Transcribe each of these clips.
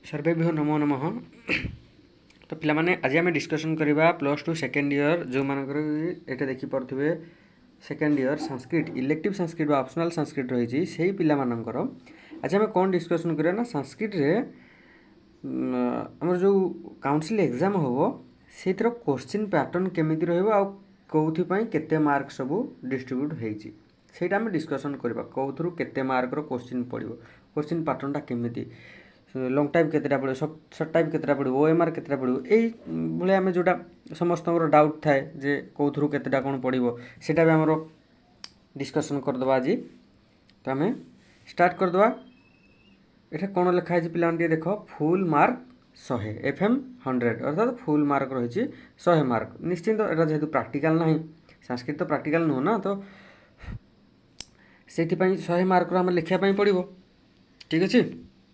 सर्वेभ्यो नमो नमः। तो पिलामाने आज आम डिस्कसन करवा +2 सेकेंड ईयर जो मानकर ये देखिपे second year Sanskrit elective Sanskrit व ऑप्शनल संस्कृत रही से पिलामानंकर आज आम कौन डिस्कसन करवा ना संस्कृत रे आमर जो काउंसिल एग्जाम हम से क्वेश्चन पैटर्न केमिति रहइबो आ कौथिपाई केते मार्क सब डिस्ट्रीब्यूट होईची सेटा आम डिस्कसन करवा कौथरु केते मार्क रो क्वेश्चन पड़िबो क्वेश्चन पैटर्नटा केमिति लंग टाइप केतेटा पड़ो सर्ट टाइप केतेटा पड़ो ओएमआर केतेटा पड़ो यही भाई आम जोटा समस्त डाउट थाए जे कौथरु केतेटा कौन पड़ो सेटा भी आमर डिस्कसन करदे आज। तो आम स्टार्ट करदे ये कौन लिखाई पे देख फुल मार्क 100 FM 100 अर्थात फुल मार्क रही 100 मार्क निश्चिंत एटा जेहेतु प्रैक्टिकल ना संस्कृत तो प्रैक्टिकल नुह ना तो से 100 मार्क आम लिखापी पड़ो ठीक अच्छे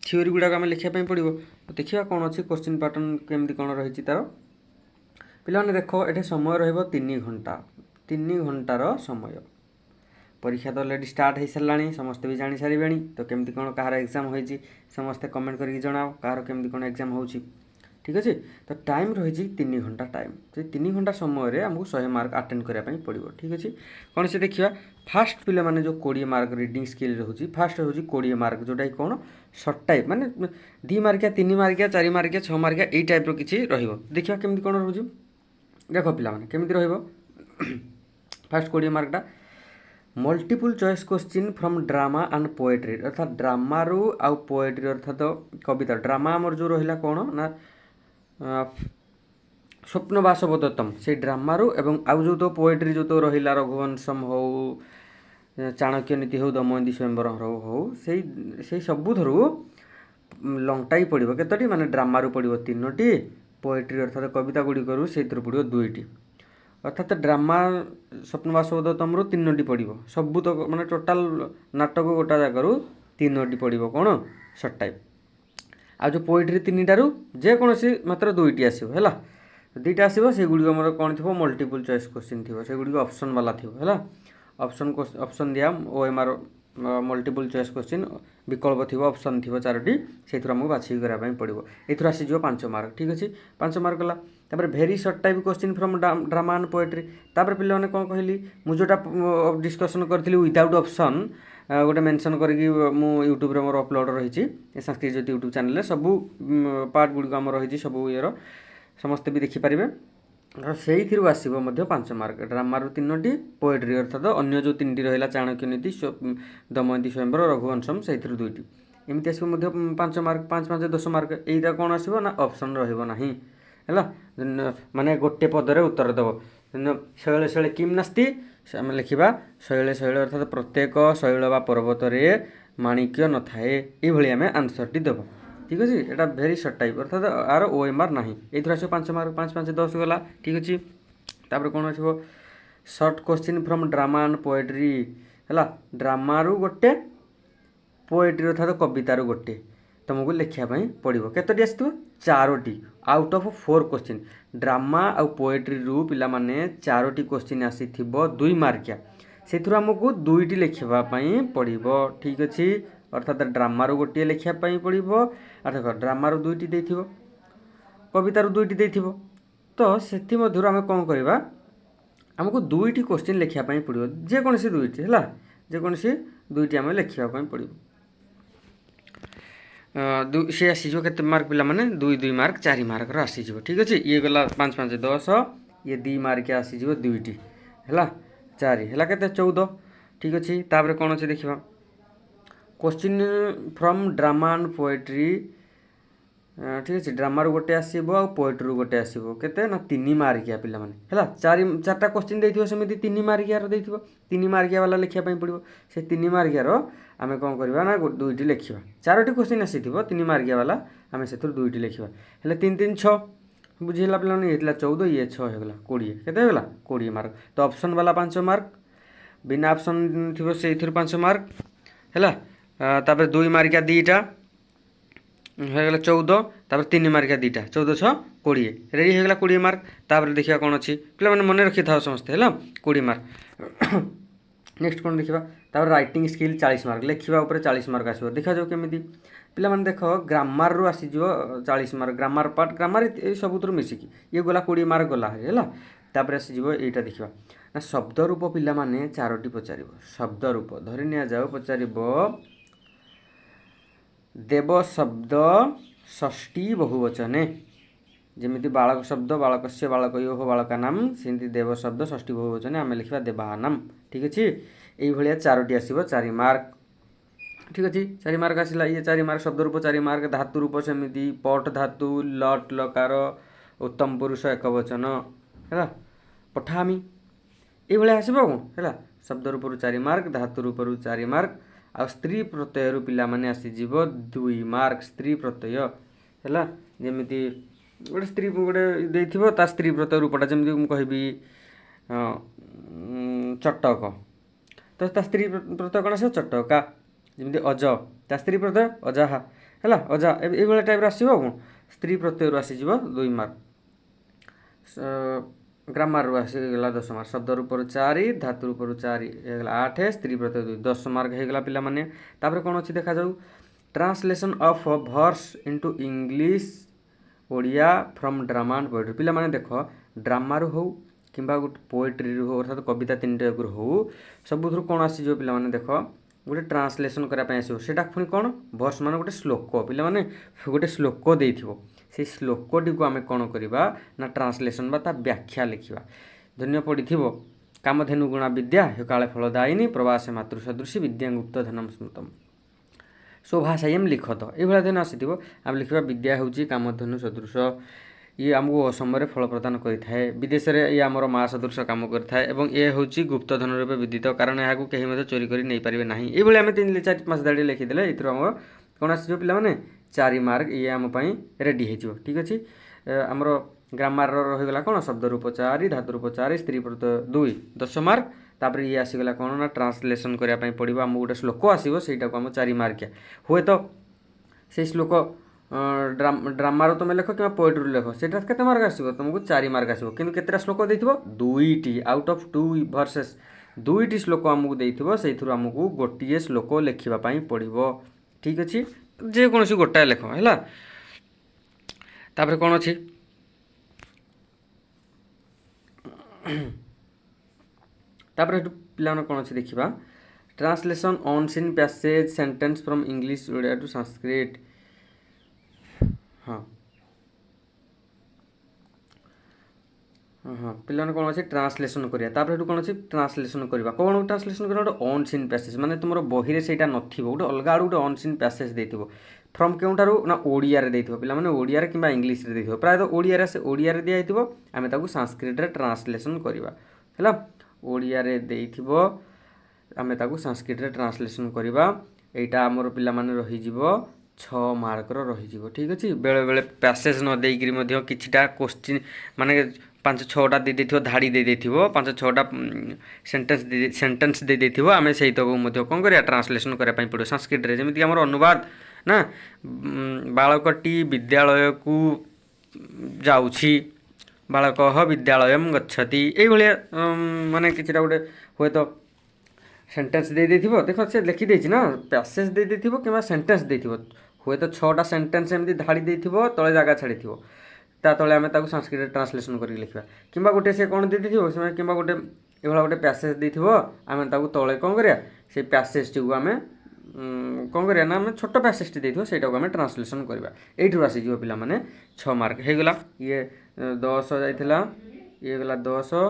थ्योरी गुड़ाक आम लिखापी पड़ो। तो देखा कौन अच्छी क्वेश्चन पैटर्न केमती कौन रही तार पे देख ये समय री घंटा 3 घंटार समय परीक्षा तो अलरेडी स्टार्ट हो सारे समस्ते भी जानी सारे तो केमती कौन कहार एग्जाम होती समस्ते कमेंट करके जनाओ कहार केमती कौन एग्जाम हो ठीक अच्छे। तो टाइम रही 3 घंटा टाइम तो 3 घंटा समय आमको 100 मार्क अटेंड करने पड़ो ठीक अच्छे। कौन से देखा फास्ट पिले माने जो 20 मार्क रीडिंग स्किल रोचे फास्ट रोचे 20 मार्क जोटा कि कौन सर्ट टाइप माने 2 मार्किया 3 मार्किया 4 मार्किया 6 मार्किया यही टाइप किसी देखा केमती कौन रोचे देख पे केमती फास्ट 20 मार्कटा multiple choice question from drama and poetry अर्थात ड्रामा रु आउ पोएट्री अर्थात कविता ड्रामा आमर जो रहा कौन ना स्वप्न बासवदत्तम से ड्रामा रु एवं आउ जो तो पोएट्री जो तो रहा रघुवंशम हो चाणक्य नीति हो दमयंती स्वयंवर हो से सबुधु लंगटा ही पड़ो केतोटी माने ड्रामा रु पड़ो 3टी पोएट्री अर्थात कविता गुड़िक से पड़ो 2टी अर्थात ड्रामा स्वप्न बासवदत्तम रु 3टी पड़ो सबू तो माने टोटाल नाटक गोटा जगह 3टी पड़ो कौन सर्ट टाइप आ जो पोएट्री 3टारू जेकोसी मात्र 2टी आसो है 2टा आसो से गुड़ मोर कौन थी मल्टीपल चॉइस क्वेश्चन थी से गुड़ ऑप्शन वाला थी है ऑप्शन दिया ओएमआर मल्टीपल चॉइस क्वेश्चन विकल्प थी ऑप्शन थी 4टी से आमको बाछिक कराया पड़ो ये आसीज 5 मार्क ठीक अच्छे 5 मार्क गला तापर very short type question from drama and poetry तापर पे कौन कहली मुझे डिस्कसन करी विदाउट ऑप्शन गोटे मेंशन करके यूट्यूब रे मोर अपलोड रही संस्कृत ज्योति यूट्यूब चैनल सबू पार्ट गुड़िक आम रही सब ईयर समस्ते भी देखिपारे से आसो 5 मार्क ड्रामा 3टी पोएट्री अर्थात अन्य जो 3टी रहा चाणक्य नीति दमयंती स्वयंवर रघुवंशम से 2टी एमती आसो 5 मार्क 5 5 10 मार्क यहीटा कौन आसो ना ऑप्शन रहा है माने गोटे पदरे उत्तर देव शैले शैले किम नास्ति आम लिखा शैले शैले अर्थात प्रत्येक शैल बा पर्वत माणिक्य न थाए ये आम आंसरटी देव ठीक अच्छे। यहाँ भेरी सर्ट टाइप अर्थात आर ओएमआर ना ये आसो 5 मार्क 5 5 10 गला ठीक अच्छे। तापर कौन आसो shirt question from drama and poetry है ड्रामा रु गोटे पोएट्री अर्थात कवितार गोटे तुमको लिखापी पड़ो केतोटी आसो 4टी आउट ऑफ 4 क्वेश्चन ड्रामा आउ पोएट्री रु पिला माने 4टी क्वेश्चन आसी 2 मार्किया से आमको 2टी लिखापी पड़ो ठीक अच्छे अर्थात ड्रामा रु गोटे लिखापी पड़ो आ देख ड्रामा रु 2टी दे कवितार 2टी दे तो से आम कौन करवा आमको 2टी क्वेश्चन लिखापी पड़ो जेकोसी 2टी है जेकोसी 2टी आम लिखापी पड़ो सी आसीज के मार्क पिला माने 2 2 मार्क 4 मार्क आसीज ठीक अच्छे। ये गला 5 5 10 ये 2 मार्क आसीज 2टी है 4 है के 14 ठीक अच्छे। तापर कौन अच्छे देखा question from drama and poetry ठीक अच्छे ड्रामा रु गोटे आसो आ पोएट्री रु गोटे आसो केते ना 3 मार्किया पिला माने है 4टा क्वेश्चन देथिबो सेमिति 3 मार्किया रो देथिबो 3 मार्किया वाला लिखापी पड़ो से 3 मार्किया रो आम कौन करवा ना 2टी लिखा 4टी क्वेश्चन आसी 3 मार्किया वाला आम से 2टी लिखा है 3 3 6 बुझेगा पे ये 14 ये 6 होगा 20 केते होगा 20 मार्क तो ऑप्शन वाला 5 मार्क बिना ऑप्शन थी से 5 मार्क है तापर 2 मार्किया 2टा होगा 14 तापर 3 मार्किया 2टा 14 6 20 रेडी होगा 20 मार्क तापर देखा कौन अच्छी पे मन रखी था समस्ते है 20 मार्क नेक्स्ट कौन देखा तापर राइटिंग स्किल 40 मार्क लिखा ऊपर 40 मार्क आसो देखा जाओ केमी ପିଲାମାନେ ଦେଖ ଗ୍ରାମାରରୁ ଆସିଯିବ 40 ମାର୍କ, ଗ୍ରାମାର ପାର୍ଟ, ଗ୍ରାମାର ଏ ସବୁଥିରୁ ମିଶିକି ଇଏ ଗଲା 20 ମାର୍କ ଗଲା ହେଲା। ତାପରେ ଆସିଯିବ ଏଇଟା ଦେଖିବା ନା ଶବ୍ଦ ରୂପ ପିଲାମାନେ 4ଟି ପଚାରିବ। ଶବ୍ଦ ରୂପ ଧରି ନିଆଯାଉ ପଚାରିବ ଦେବ ଶବ୍ଦ ଷଷ୍ଠୀ ବହୁବଚନେ, ଯେମିତି ବାଳକ ଶବ୍ଦ ବାଳକସ୍ୟ ବାଳକୟୋଃ ବାଳକାନାମ, ସେମିତି ଦେବ ଶବ୍ଦ ଷଷ୍ଠୀ ବହୁବଚନେ ଆମେ ଲେଖିବା ଦେବାନାମ। ଠିକ୍ ଅଛି, ଏଇଭଳିଆ 4ଟି ଆସିବ 4 ମାର୍କ। ଠିକ୍ ଅଛି, 4 ମାର୍କ ଆସିଲା। ଇଏ 4 ମାର୍କ ଶବ୍ଦ ରୂପ 4 ମାର୍କ। ଧାତୁ ରୂପ ସେମିତି ପଟ ଧାତୁ, ଲଟ୍ ଲକାର, ଉତ୍ତମ ପୁରୁଷ ଏକବଚନ ହେଲା, ପଠାମି ଏଇଭଳିଆ ଆସିବ ଆଉ ହେଲା। ଶବ୍ଦ ରୂପରୁ 4 ମାର୍କ, ଧାତୁ ରୂପରୁ 4 ମାର୍କ, ଆଉ ସ୍ତ୍ରୀ ପ୍ରତ୍ୟୟରୁ ପିଲାମାନେ ଆସିଯିବ 2 ମାର୍କ। ସ୍ତ୍ରୀ ପ୍ରତ୍ୟୟ ହେଲା, ଯେମିତି ଗୋଟେ ସ୍ତ୍ରୀ ଗୋଟେ ଦେଇଥିବ ତା ସ୍ତ୍ରୀ ପ୍ରତ୍ୟୟ ରୂପଟା, ଯେମିତି ମୁଁ କହିବି ଚଟକ, ତ ତା ସ୍ତ୍ରୀ ପ୍ରତ୍ୟୟ କ'ଣ ଆସିବ ଚଟକା। ଯେମିତି ଅଜ ତା ସ୍ତ୍ରୀ ପ୍ରତ୍ୟୟ ଅଜାହା ହେଲା, ଅଜା ଏଇଭଳିଆ ଟାଇପ୍ର ଆସିବ ଆଉ କ'ଣ। ସ୍ତ୍ରୀ ପ୍ରତ୍ୟୟରୁ ଆସିଯିବ 2 ମାର୍କ। ଗ୍ରାମାରରୁ ଆସିଗଲା 10 ମାର୍କ। ଶବ୍ଦ ରୂପରୁ 4, ଧାତୁ ରୂପରୁ 4 ହେଇଗଲା 8, ସ୍ତ୍ରୀ ପ୍ରତ୍ୟୟ 2, 10 ମାର୍କ ହେଇଗଲା ପିଲାମାନେ। ତାପରେ କ'ଣ ଅଛି ଦେଖାଯାଉ, translation of verbs into English Odia from drama and poetry. ପିଲାମାନେ ଦେଖ ଡ୍ରାମାରୁ ହଉ କିମ୍ବା ଗୋଟେ ପୋଏଟ୍ରିରୁ ହଉ, ଅର୍ଥାତ୍ କବିତା 3ଟି ଯାକରୁ ହଉ, ସବୁଥିରୁ କ'ଣ ଆସିଯିବ ପିଲାମାନେ ଦେଖ ଗୋଟେ ଟ୍ରାନ୍ସଲେସନ୍ କରିବା ପାଇଁ ଆସିବ। ସେଇଟା ପୁଣି କ'ଣ ଭର୍ସ ମାନେ ଗୋଟେ ଶ୍ଲୋକ, ପିଲାମାନେ ଗୋଟେ ଶ୍ଲୋକ ଦେଇଥିବ, ସେଇ ଶ୍ଲୋକଟିକୁ ଆମେ କ'ଣ କରିବା ନା ଟ୍ରାନ୍ସଲେସନ୍ ବା ତା ବ୍ୟାଖ୍ୟା ଲେଖିବା। ଧନ୍ୟ ପଡ଼ିଥିବ କାମଧେନୁ ଗୁଣା ବିଦ୍ୟା ହ୍ୟ କାଳେ ଫଳଦାୟିନୀ ପ୍ରବାସେ ମାତୃ ସଦୃଶୀ ବିଦ୍ୟା ଗୁପ୍ତ ଧନମ ସ୍ମୃତମ ଶୋଭାଶାୟୀମ୍ ଲିଖତ। ଏଇଭଳିଆ ଦିନ ଆସିଥିବ, ଆମେ ଲେଖିବା ବିଦ୍ୟା ହେଉଛି କାମଧେନୁ ସଦୃଶ, ଇଏ ଆମକୁ ଅସମୟରେ ଫଳ ପ୍ରଦାନ କରିଥାଏ, ବିଦେଶରେ ଇଏ ଆମର ମା ସଦୃଶ କାମ କରିଥାଏ ଏବଂ ଏ ହେଉଛି ଗୁପ୍ତଧନ ରୂପେ ବିଦିତ, କାରଣ ଏହାକୁ କେହି ମଧ୍ୟ ଚୋରି କରି ନେଇପାରିବେ ନାହିଁ। ଏଇଭଳି ଆମେ 3-4-5 ଧାଡ଼ି ଲେଖିଦେଲେ ଏଥିରୁ ଆମର କ'ଣ ଆସିଯିବ ପିଲାମାନେ 4 ମାର୍କ। ଇଏ ଆମ ପାଇଁ ରେଡ଼ି ହେଇଯିବ। ଠିକ୍ ଅଛି, ଆମର ଗ୍ରାମାରର ରହିଗଲା କ'ଣ ଶବ୍ଦ ରୂପ 4, ଧାତୁ ରୂପ 4, ସ୍ତ୍ରୀ ପ୍ରତ୍ୟୟ 2, 10 ମାର୍କ। ତାପରେ ଇଏ ଆସିଗଲା କ'ଣ ନା ଟ୍ରାନ୍ସଲେସନ୍ କରିବା ପାଇଁ ପଡ଼ିବ, ଆମକୁ ଗୋଟେ ଶ୍ଲୋକ ଆସିବ, ସେଇଟାକୁ ଆମ 4 ମାର୍କିଆ। ହୁଏତ ସେଇ ଶ୍ଲୋକ ଡ୍ରାମାରୁ ତୁମେ ଲେଖ କିମ୍ବା ପୋଏଟ୍ରିରୁ ଲେଖ, ସେଇଟା କେତେ ମାର୍କ ଆସିବ ତୁମକୁ 4 ମାର୍କ ଆସିବ। କିନ୍ତୁ କେତେଟା ଶ୍ଲୋକ ଦେଇଥିବ 2ଟି, ଆଉଟ୍ ଅଫ୍ 2 ଭର୍ସେସ୍ 2ଟି ଶ୍ଲୋକ ଆମକୁ ଦେଇଥିବ, ସେଇଥିରୁ ଆମକୁ ଗୋଟିଏ ଶ୍ଲୋକ ଲେଖିବା ପାଇଁ ପଡ଼ିବ। ଠିକ୍ ଅଛି, ଯେକୌଣସି ଗୋଟାଏ ଲେଖ ହେଲା। ତାପରେ କ'ଣ ଅଛି, ତାପରେ ଏଠୁ ପିଲାମାନେ କ'ଣ ଅଛି ଦେଖିବା, translation unseen passage sentence from English Odia to Sanskrit. ହଁ ପିଲାମାନେ କ'ଣ ଅଛି ଟ୍ରାନ୍ସଲେସନ୍ କରିବା। ତାପରେ ଏଠୁ କ'ଣ ଅଛି ଟ୍ରାନ୍ସଲେସନ୍ କରିବା। କ'ଣ ଟ୍ରାନ୍ସଲେସନ୍ କରିବା, ଗୋଟେ ଅନ୍ ସିନ୍ ପ୍ୟାସେଜ୍, ମାନେ ତୁମର ବହିରେ ସେଇଟା ନଥିବ, ଗୋଟେ ଅଲଗା ଆଡ଼ୁ ଗୋଟେ ଅନ୍ ସିନ୍ ପ୍ୟାସେଜ୍ ଦେଇଥିବ। ଫ୍ରମ୍ କେଉଁଠାରୁ ନା ଓଡ଼ିଆରେ ଦେଇଥିବ, ପିଲାମାନେ ଓଡ଼ିଆରେ କିମ୍ବା ଇଂଲିଶରେ ଦେଇଥିବ, ପ୍ରାୟତଃ ଓଡ଼ିଆରେ ସେ ଓଡ଼ିଆରେ ଦିଆହେଇଥିବ, ଆମେ ତାକୁ ସାଂସ୍କ୍ରିଟ୍ରେ ଟ୍ରାନ୍ସଲେସନ୍ କରିବା ହେଲା। ଓଡ଼ିଆରେ ଦେଇଥିବ, ଆମେ ତାକୁ ସାଂସ୍କ୍ରିଟ୍ରେ ଟ୍ରାନ୍ସଲେସନ୍ କରିବା। ଏଇଟା ଆମର ପିଲାମାନେ ରହିଯିବ 6 ମାର୍କର ରହିଯିବ। ଠିକ୍ ଅଛି, ବେଳେବେଳେ ପ୍ୟାସେଜ୍ ନ ଦେଇକିରି ମଧ୍ୟ କିଛିଟା କୋଶ୍ଚିନ୍ ମାନେ 5-6ଟା ଦେଇଦେଇଥିବ, ଧାଡ଼ି ଦେଇଦେଇଥିବ, 5-6ଟା ସେଣ୍ଟେନ୍ସ ଦେଇଦେଇଥିବ, ଆମେ ସେଇତକୁ ମଧ୍ୟ କ'ଣ କରିବା ଟ୍ରାନ୍ସଲେସନ୍ କରିବା ପାଇଁ ପଡ଼ିବ ସାଂସ୍କ୍ରିଟ୍ରେ। ଯେମିତିକି ଆମର ଅନୁବାଦ ନା ବାଳକଟି ବିଦ୍ୟାଳୟକୁ ଯାଉଛି, ବାଳକଃ ବିଦ୍ୟାଳୟମ୍ ଗଚ୍ଛତି, ଏଇଭଳିଆ ମାନେ କିଛିଟା ଗୋଟେ ହୁଏତ ସେଣ୍ଟେନ୍ସ ଦେଇଦେଇଥିବ। ଦେଖ ସେ ଲେଖିଦେଇଛି ନା, ପ୍ୟାସେଜ୍ ଦେଇଦେଇଥିବ କିମ୍ବା ସେଣ୍ଟେନ୍ସ ଦେଇଥିବ, ହୁଏତ 6ଟା ସେଣ୍ଟେନ୍ସ ଏମିତି ଧାଡ଼ି ଦେଇଥିବ, ତଳେ ଜାଗା ଛାଡ଼ିଥିବ, ତା ତଳେ ଆମେ ତାକୁ ସାଂସ୍କ୍ରିଟ୍ରେ ଟ୍ରାନ୍ସଲେସନ୍ କରିକି ଲେଖିବା। କିମ୍ବା ଗୋଟେ ସେ କ'ଣ ଦେଇଥିବ, ସେମାନେ କିମ୍ବା ଗୋଟେ ଏଇଭଳିଆ ଗୋଟେ ପ୍ୟାସେଜ୍ ଦେଇଥିବ, ଆମେ ତାକୁ ତଳେ କ'ଣ କରିବା, ସେଇ ପ୍ୟାସେଜ୍ଟିକୁ ଆମେ କ'ଣ କରିବା ନା ଆମେ ଛୋଟ ପ୍ୟାସେଜ୍ଟି ଦେଇଥିବ, ସେଇଟାକୁ ଆମେ ଟ୍ରାନ୍ସଲେସନ୍ କରିବା। ଏଇଠୁ ଆସିଯିବ ପିଲାମାନେ 6 ମାର୍କ ହେଇଗଲା। ଇଏ 10 ଯାଇଥିଲା, ଇଏ ଗଲା 10,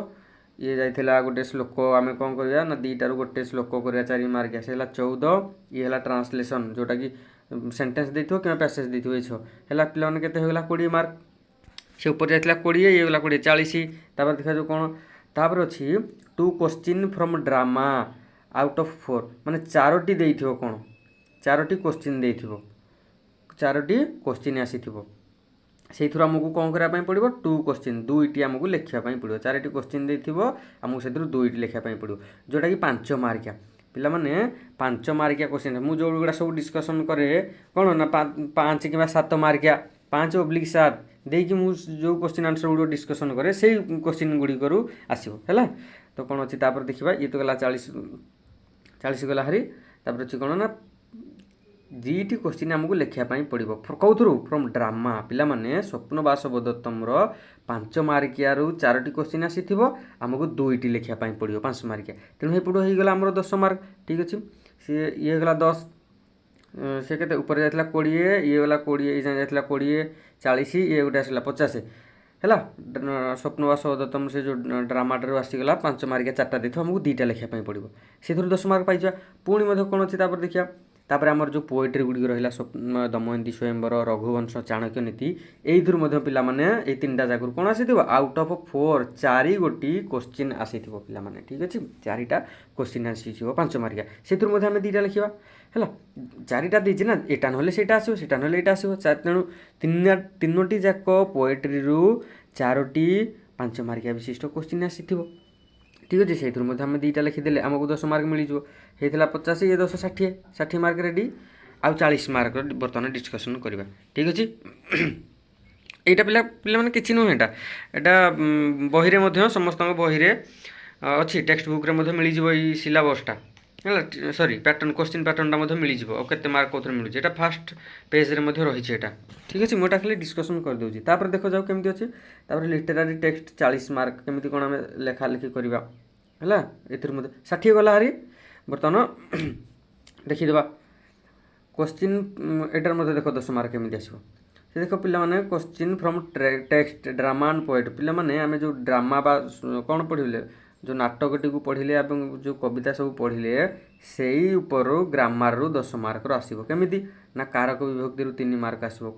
ଇଏ ଯାଇଥିଲା ଗୋଟେ ଶ୍ଲୋକ, ଆମେ କ'ଣ କରିବା ନା 2ଟାରୁ ଗୋଟେ ଶ୍ଲୋକ କରିବା 4 ମାର୍କିଆ, ସେ ହେଲା 14। ଇଏ ହେଲା ଟ୍ରାନ୍ସଲେସନ୍, ଯେଉଁଟାକି ସେଣ୍ଟେନ୍ସ ଦେଇଥିବ କିମ୍ବା ପ୍ୟାସେଜ୍ ଦେଇଥିବ, ଏଇ 6 ହେଲା। ପିଲାମାନେ କେତେ ହେଇଗଲା 20 ମାର୍କ। ସେ ଉପରେ ଯାଇଥିଲା 20, ଇଏ ଗଲା 20, 40। ତାପରେ ଦେଖାଯାଉ କ'ଣ, ତାପରେ ଅଛି 2 question from drama out of 4, ମାନେ 4ଟି ଦେଇଥିବ, କ'ଣ 4ଟି କୋଶ୍ଚିନ୍ ଦେଇଥିବ, 4ଟି କୋଶ୍ଚିନ୍ ଆସିଥିବ, ସେଇଥିରୁ ଆମକୁ କ'ଣ କରିବା ପାଇଁ ପଡ଼ିବ 2 କୋଶ୍ଚିନ୍, 2ଟି ଆମକୁ ଲେଖିବା ପାଇଁ ପଡ଼ିବ। 4ଟି କୋଶ୍ଚିନ୍ ଦେଇଥିବ, ଆମକୁ ସେଥିରୁ 2ଟି ଲେଖିବା ପାଇଁ ପଡ଼ିବ, ଯେଉଁଟାକି 5 ମାର୍କିଆ। ପିଲାମାନେ 5 ମାର୍କିଆ କୋଶ୍ଚିନ୍, ମୁଁ ଯେଉଁଗୁଡ଼ା ସବୁ ଡିସ୍କସନ୍ କରେ କ'ଣ ନା 5 କିମ୍ବା 7 ମାର୍କିଆ, 5/7 ଦେଇକି ମୁଁ ଯେଉଁ କୋଶ୍ଚିନ୍ ଆନ୍ସର୍ ଗୁଡ଼ିକ ଡିସ୍କସନ୍ କରେ, ସେଇ କୋଶ୍ଚିନ୍ ଗୁଡ଼ିକରୁ ଆସିବ ହେଲା। ତ କ'ଣ ଅଛି ତାପରେ ଦେଖିବା, ଇଏ ତ ଗଲା 40 ଗଲା ହାରି। ତାପରେ ଅଛି କ'ଣ ନା ଦୁଇଟି क्वेश्चन आमको लिखापी पड़ो कौथु फ्रम ड्रामा पे स्वप्न बासवदत्तम 5 मार्किया 4टी क्वेश्चन आसी आमको 2टी लिखापी पड़ो 5 मार्किया तेणु एपटू होगा आम 10 मार्क ठीक अच्छे सी ये गला 10 से के ऊपर जाता 20 ये गला 20 ये जाता 20 40 ये गोटे आसला 50 है स्वप्न बासवदत्तम से जो ड्रामाटर आसीगला 5 मार्किया 4टा देखो आमको 2टा लिखापी पड़ो से 10 मार्क पाई पुणी कौन अच्छे देखिए तापर आमर जो पोएट्री गुड़िक रहा स्वप्न दमयंती स्वयंवर रघुवंश चाणक्य नीति यही पिला माने ये 3टा जाकर कौन आसी आउट ऑफ 4 4 गोटी क्वेश्चन आसी पिला माने ठीक अच्छे 4टा क्वेश्चन आसी 5 मार्किया से आम 2टा लिखा है 4टा दीजिए ना यहाँ ना से आसो से ना यहाँ आसो तेणु 3टी जाक पोएट्री 4टी 5 मार्किया विशिष्ट क्वेश्चन आसी ठीक अच्छे से आम 2टा लिखिदे आमको 10 मार्क मिलଯିव होता 50 ये 10 60 60 मार्क रेडी आउ 40 मार्क बर्तमान डिस्कसन करवा ठीक अच्छे यहाँ पिला पिला माने किछि नुह एटा बही रे समस्त बही रे अच्छी टेक्स्ट बुक रे मिलଯିव ई सिलेबसटा है सॉरी पैटर्न क्वेश्चन पैटर्नटा मिलଯିव और केते मार्क कौन मिलूँ यहाँ फास्ट पेज रे रही है ठीक अच्छे मुझे खाली डिस्कसन कर दूसरी तापर देख जाओ केमती अच्छे तापर लिटरारी टेक्स्ट 40 मार्क केमती कौन आम लेखा लिखि करवा है ए 60 गला हारी बर्तमान देखीदे क्वेश्चन एटार देख 10 मार्क केमी आसो से देख पे question from text drama and poet पे आम जो ड्रामा बा कौन पढ़ले जो नाटकटी को पढ़ले जो कविता सब पढ़ले से ऊपर ग्रामर 10 मार्क आसो केमी ना कारक विभक्ति 3 मार्क आसो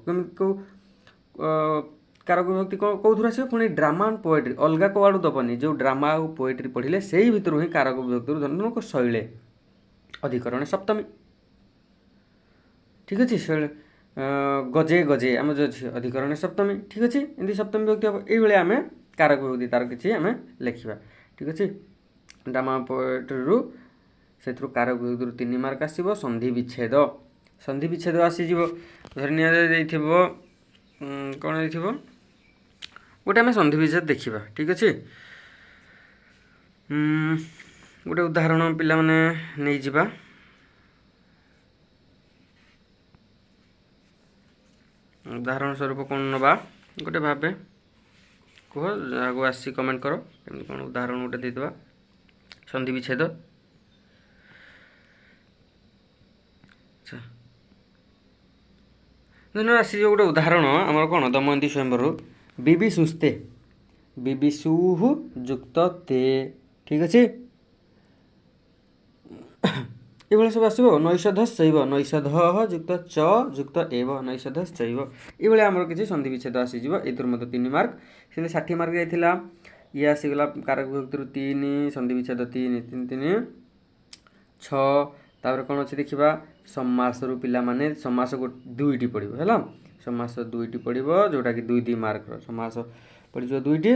कारक विभक्ति कौन आसो पुणी ड्रामा एंड पोएट्री अलग कौड़ दबनी जो ड्रामा और पोएट्री पढ़ले से ही भितर ही कारक विभक्ति धन शैले अधिकरण सप्तमी ठीक अच्छे शैले गजे गजे आम जो अच्छे अधिकरण सप्तमी ठीक अच्छे एमती सप्तमी विभक्ति हम ये आम कारक विभक्ति तार किसी आम लिखा ठीक अच्छे ड्रामा पोएट्री से कारक विभक्ति 3 मार्क आसो संधि विच्छेद आसीज धरनीय कौन गोटे आम संधि विच्छेद देखा ठीक अच्छे गोटे उदाहरण पिला माने नहीं जिबा उदाहरण स्वरूप कौन नवा गोटे भावे कह आगो आसी कमेंट कर केमती कौन उदाहरण गोटे देदेबा संधि विच्छेद अच्छा धन्यवाद आसी गोटे उदाहरण आमर कौन दमयंती स्वयंवर बिबिसुस्ते बिबिसुः युक्त ते ठीक अच्छे ये सब आसो नैषधश्चैव नैषध युक्त च युक्त एव नैषधश्चैव ये आमर किसी संधि विच्छेद आसीज ए 3 मार्क से 60 मार्क जाइला ये आसीगला कारक विभक्ति 3 संधि विच्छेद 3 3 3 6 तापर कौन अच्छे देखा समास रु पिला माने समास 2टी पड़ो है समास 2टी पड़ो जोटा कि 2 2 मार्क समास पड़ 2टी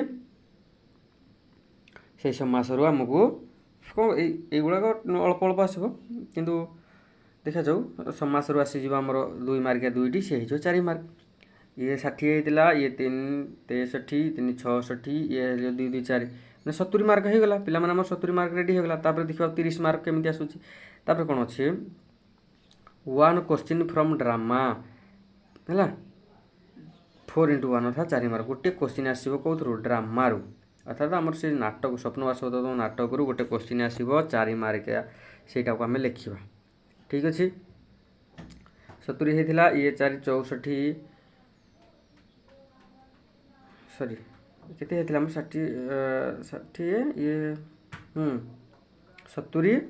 से समास रु आमको कौन युवाक अल्प अल्प आसो किंतु देखा जाऊ समास रु आसीज आमर 2 मार्किया 2टी से 4 मार्क ये 60 होता ये 3 63 3 66 ये 2 2 4 मैंने 70 मार्क होगा पिला 70 मार्क रेडी होगा तापर देखा 30 मार्क केमी आसूँ तापर कौन अच्छे 1 क्वेश्चन फ्रॉम ड्रामा है 4 into 1 अर्थात 4 मार्क गोटे क्वेश्चन आसो कौन ड्रामा अर्थात आमर से नाटक स्वप्न बासवदत्तम नाटक गोटे क्वेश्चन आसो 4 मार्किया सेटा को आम लिखा ठीक अच्छे 70 होता ये 4 64 सॉरी केते होता 60 ये 70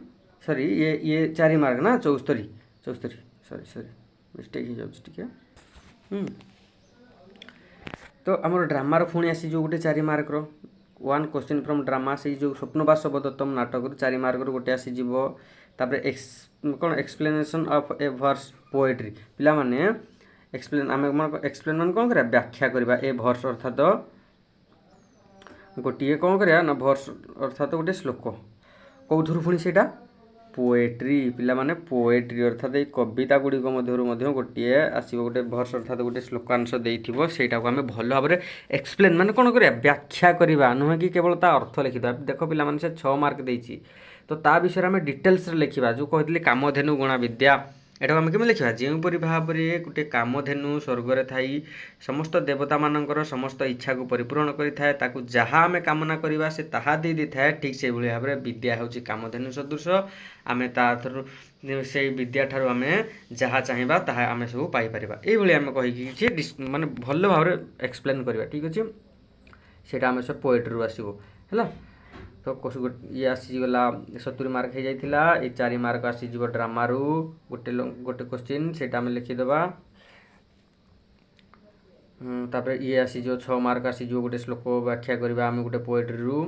सॉरी ये 4 मार्क ना 74 सॉरी सॉरी मिस्टेक हो जाए तो आमर ड्रामार पुणी आसी जो गोटे 4 मार्क 1 क्वेश्चन फ्रॉम ड्रामा से जो स्वप्न बासवदत्तम नाटक 4 मार्क गोटे आसीज तापर कौन explanation of a verse poetry पिला माने एक्सप्लेन आम एक्सप्लेन मान कौन करा व्याख्या करवा ए भर्स अर्थात गोटे कौन करा ना भर्स अर्थात गोटे श्लोक कौथुर पुणी से पोएट्री पिला माने पोएट्री अर्थात ये कविता गुड़िक मध्य गोटे आसो गोटे भर्स अर्थात गोटे श्लोकांश देथिबो सेटा को आम भल भाव में एक्सप्लेन माने कौन करा व्याख्या करवा नुहे कि केवल ता अर्थ लिखिदा देख पिला माने से 6 मार्क देछि तो ता विषय में डिटेल्स लिखा जो कहते कामधेनु गुणा विद्या ଏଟାକୁ ଆମେ କେମିତି ଲେଖିବା ଯେଉଁପରି ଭାବରେ ଗୋଟେ କାମଧେନୁ ସ୍ୱର୍ଗରେ ଥାଇ ସମସ୍ତ ଦେବତାମାନଙ୍କର ସମସ୍ତ ଇଚ୍ଛାକୁ ପରିପୂରଣ କରିଥାଏ ତାକୁ ଯାହା ଆମେ କାମନା କରିବା ସେ ତାହା ଦେଇ ଦେଇଥାଏ ଠିକ୍ ସେଇଭଳି ଭାବରେ ବିଦ୍ୟା ହେଉଛି କାମଧେନୁ ସଦୃଶ ଆମେ ତାଠାରୁ ସେଇ ବିଦ୍ୟାଠାରୁ ଆମେ ଯାହା ଚାହିଁବା ତାହା ଆମେ ସବୁ ପାଇପାରିବା ଏଇଭଳି ଆମେ କହିକି କିଛି ମାନେ ଭଲ ଭାବରେ ଏକ୍ସପ୍ଲେନ୍ କରିବା ଠିକ୍ ଅଛି ସେଇଟା ଆମେ ସବୁ ପୋଏଟ୍ରିରୁ ଆସିବ ହେଲା ତ ଇଏ ଆସିଗଲା 70 ମାର୍କ ହେଇଯାଇଥିଲା ଏ 4 ମାର୍କ ଆସିଯିବ ଡ୍ରାମାରୁ ଗୋଟେ କ୍ୱେଶ୍ଚିନ୍ ସେଇଟା ଆମେ ଲେଖିଦେବା ତାପରେ ଇଏ ଆସିଯିବ 6 ମାର୍କ ଆସିଯିବ ଗୋଟେ ଶ୍ଲୋକ ବ୍ୟାଖ୍ୟା କରିବା ଆମେ ଗୋଟେ ପୋଏଟ୍ରିରୁ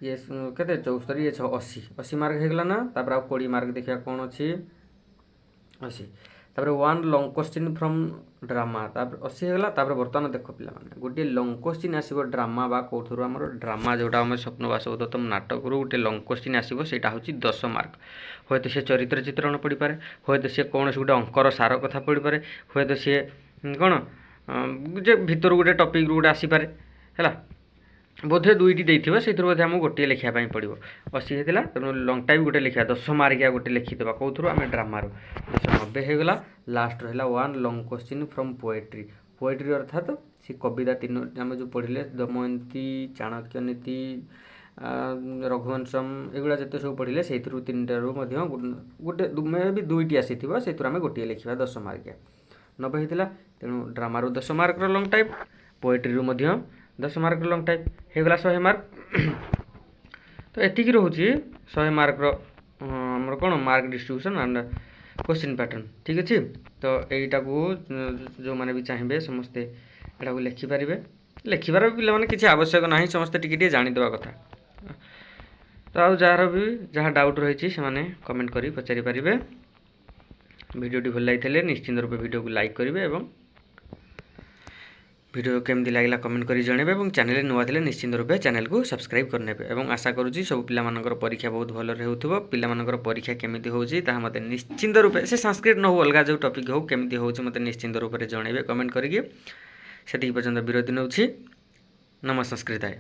ଇଏ କେତେ 74 ଇଏ 80 ମାର୍କ ହେଇଗଲା ନା ତାପରେ ଆଉ 20 ମାର୍କ ଦେଖିବା କ'ଣ ଅଛି 80 ତାପରେ 1 ଲଙ୍ଗ କ୍ୱେଶ୍ଚିନ୍ ଫ୍ରମ୍ ଡ୍ରାମା ତାପରେ 80 ହେଇଗଲା ତାପରେ ବର୍ତ୍ତମାନ ଦେଖ ପିଲାମାନେ ଗୋଟିଏ ଲଙ୍ଗ କ୍ୱେଶ୍ଚିନ୍ ଆସିବ ଡ୍ରାମା ବା କେଉଁଥିରୁ ଆମର ଡ୍ରାମା ଯେଉଁଟା ଆମେ ସ୍ୱପ୍ନ ବାସବଦତ୍ତମ ନାଟକରୁ ଗୋଟେ ଲଙ୍ଗ କ୍ୱେଶ୍ଚିନ୍ ଆସିବ ସେଇଟା ହେଉଛି 10 ମାର୍କ ହୁଏତ ସେ ଚରିତ୍ର ଚିତ୍ରଣ ପଡ଼ିପାରେ ହୁଏତ ସେ କୌଣସି ଗୋଟେ ଅଙ୍କର ସାର କଥା ପଡ଼ିପାରେ ହୁଏତ ସିଏ କ'ଣ ଯେ ଭିତରୁ ଗୋଟେ ଟପିକ୍ରୁ ଗୋଟେ ଆସିପାରେ ହେଲା ବୋଧେ 2ଟି ଦେଇଥିବ ସେଇଥିରୁ ବୋଧେ ଆମକୁ ଗୋଟିଏ ଲେଖିବା ପାଇଁ ପଡ଼ିବ 80 ହେଇଥିଲା ତେଣୁ ଲଙ୍ଗ ଟାଇମ୍ ଗୋଟେ ଲେଖିବା 10 ମାର୍କିଆ ଗୋଟେ ଲେଖିଦେବା କେଉଁଥିରୁ ଆମେ ଡ୍ରାମାରୁ 90 ହେଇଗଲା ଲାଷ୍ଟ ରହିଲା 1 ଲଙ୍ଗ କ୍ୱେଶ୍ଚିନ୍ ଫ୍ରମ୍ ପୋଏଟ୍ରି ଅର୍ଥାତ୍ ସେ କବିତା ଆମେ ଯେଉଁ ପଢ଼ିଲେ ଦମୟନ୍ତୀ ଚାଣକ୍ୟନୀତି ରଘୁବଂଶମ୍ ଏଗୁଡ଼ା ଯେତେ ସବୁ ପଢ଼ିଲେ ସେଇଥିରୁ 3ଟାରୁ ମଧ୍ୟ ଗୋଟେ ବି 2ଟି ଆସିଥିବ ସେଇଥିରୁ ଆମେ ଗୋଟିଏ ଲେଖିବା 10 ମାର୍କିଆ 90 ହେଇଥିଲା ତେଣୁ ଡ୍ରାମାରୁ 10 ମାର୍କର ଲଙ୍ଗ ଟାଇମ୍ ପୋଏଟ୍ରିରୁ ମଧ୍ୟ 10 ମାର୍କର ଲଙ୍ଗ ଟାଇମ୍ ହେଇଗଲା 100 ମାର୍କ ତ ଏତିକି ରହୁଛି 100 ମାର୍କର ଆମର କ'ଣ mark distribution and question pattern ठीक अच्छे तो यहीटाକୁ ଯେଉଁମାନେ ବି ଚାହିଁବେ ସମସ୍ତେ ଏଟାକୁ ଲେଖିପାରିବେ ଲେଖିବାର ପିଲାମାନେ କିଛି ଆବଶ୍ୟକ ନାହିଁ ସମସ୍ତେ ଟିକେ ଟିକେ ଜାଣିଦେବା କଥା ତ ଆଉ ଯାହାର ବି ଯାହା ଡାଉଟ୍ ରହିଛି ସେମାନେ କମେଣ୍ଟ କରି ପଚାରି ପାରିବେ ଭିଡ଼ିଓଟି ଭଲ ଲାଗିଥିଲେ ନିଶ୍ଚିନ୍ତ ରୂପେ ଭିଡ଼ିଓକୁ ଲାଇକ୍ କରିବେ ଏବଂ वीडियो केमती लगे कमेंट कर जनइबे और चैनल नुआ थे निश्चिंत रूपे चैनल को सब्सक्राइब करने और आशा करुँच सब पिलामानकर परीक्षा बहुत भल होथुबो पिलामानकर परीक्षा केमिति होउची ताहा मते निश्चिंत रूपे से संस्कृत न हो अलग जो टॉपिक हो केमिति होउची मते निश्चिंत रूपे जनइबे कमेंट करिके सेति पर्यंत विरोधी नउछि नमः संस्कृताय।